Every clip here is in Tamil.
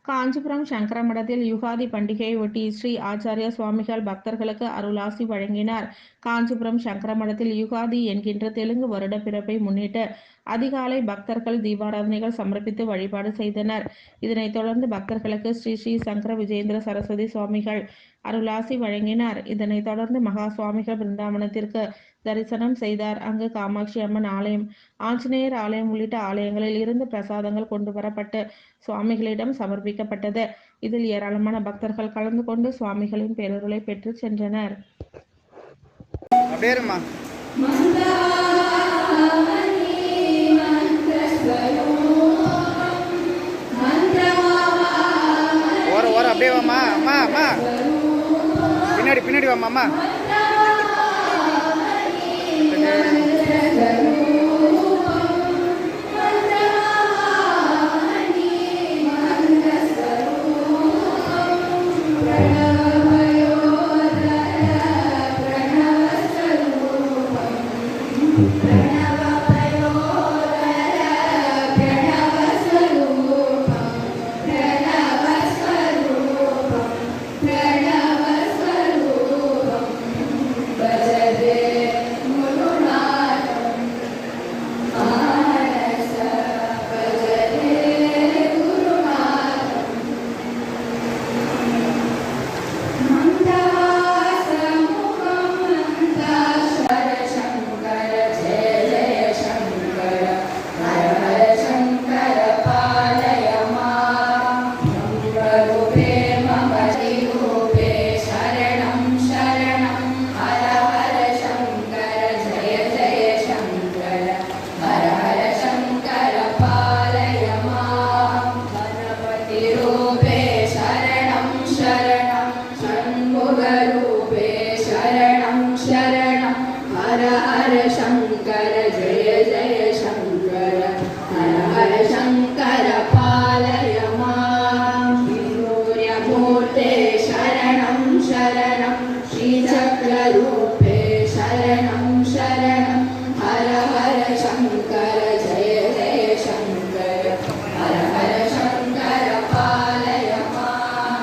காஞ்சிபுரம் சங்கர மடத்தில் யுகாதி பண்டிகையை ஒட்டி ஸ்ரீ ஆச்சாரிய சுவாமிகள் பக்தர்களுக்கு அருளாசி வழங்கினார். காஞ்சிபுரம் சங்கர மடத்தில் யுகாதி என்கின்ற தெலுங்கு வருட பிறப்பை முன்னிட்டு அதிகாலை பக்தர்கள் தீபாராதனைகள் சமர்ப்பித்து வழிபாடு செய்தனர். இதனைத் தொடர்ந்து பக்தர்களுக்கு ஸ்ரீ ஸ்ரீ சங்கர விஜயேந்திர சரஸ்வதி சுவாமிகள் அருளாசி வழங்கினார். இதனைத் தொடர்ந்து மகா சுவாமிகள் பிருந்தாவனத்திற்கு தரிசனம் செய்தார். அங்கு காமாட்சி அம்மன் ஆலயம், ஆஞ்சநேயர் ஆலயம் உள்ளிட்ட ஆலயங்களில் இருந்து பிரசாதங்கள் கொண்டு வரப்பட்டு சுவாமிகளிடம் சமர்ப்பிக்கப்பட்டது. இதில் ஏராளமான பக்தர்கள் கலந்து கொண்டு சுவாமிகளின் பேரருளை பெற்று சென்றனர். அப்படியே வாமா அம்மா அம்மா பின்னாடி பின்னாடி வாமா அம்மா शंकर जय जय शंकर हर हर शंकर पालय मां सूर्यमूर्ते शरणं शरणं श्रीचक्ररूपे शरणं शरणं हर हर शंकर जय जय शंकर हर हर शंकर पालय मां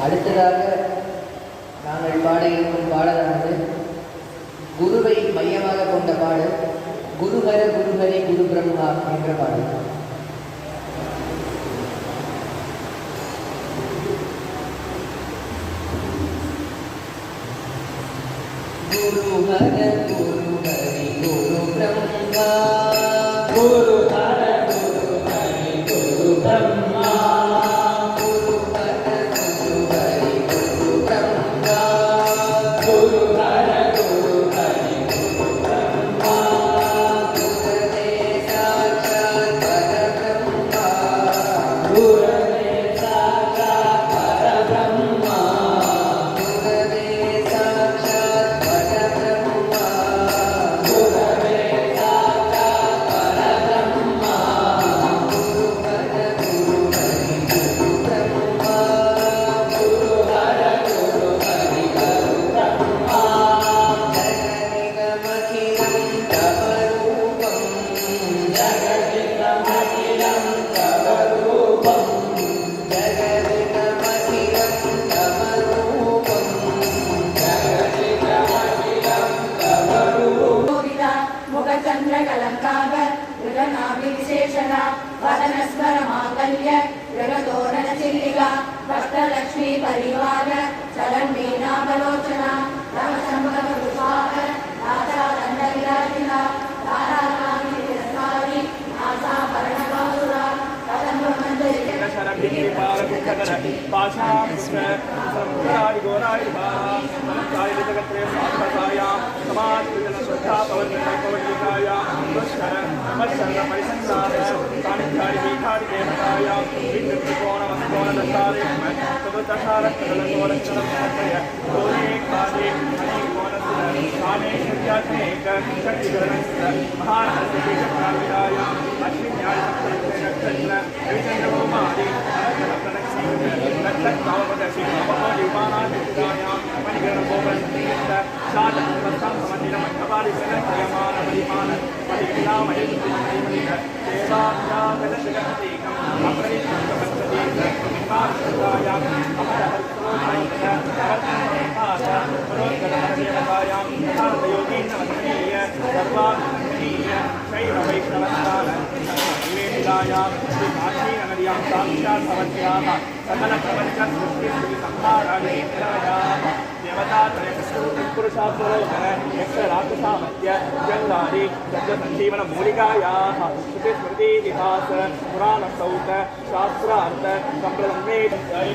அடுத்ததாக நாங்கள் பாட இருக்கும் பாடலானது குருவை மையமாக கொண்ட பாடல் குருஹர குருஹரி குரு பிரம்மா என்ற பாடல். குருஹர குருஹரி குரு பிரம்மா குருஹர குருஹரி குரு பிரம்மா लक्ष्मी परिवार चरण मीनावलोचना रव संभव विभाग राजा दंड विराजिता तारा कामी तिरस्कारी आशा भरण बाहुरा कदम मंदिर शरण्ये पारकुखर पाशा पुष्प संभरारि गोरारि भा मनकारि जगत्रे साधकाया समाज विजन श्रद्धा पवनिकाया पुष्कर नमस्कर परिसंसार सानिध्यारि मीठारि देवताया विद्युत्कोण वस्तोन दशारे तदुदशारक्षण सोरक्षण समन्वय दोने काले अनेक कोणस्य काले शक्यात्मेक शक्तिगणस्य महानस्य शक्तिराय अश्विन्याय सप्तस्य नक्षत्र विचन्द्रभूमादि सकल प्रपंच सृष्टि संहाराणि यक्षराक्षसामध्य जंगादि सत्यसञ्जीवन मूलिकायाः श्रुतिस्मृतिइतिहास पुराणसौत शास्त्रार्थ सम्प्रदम्मेद जय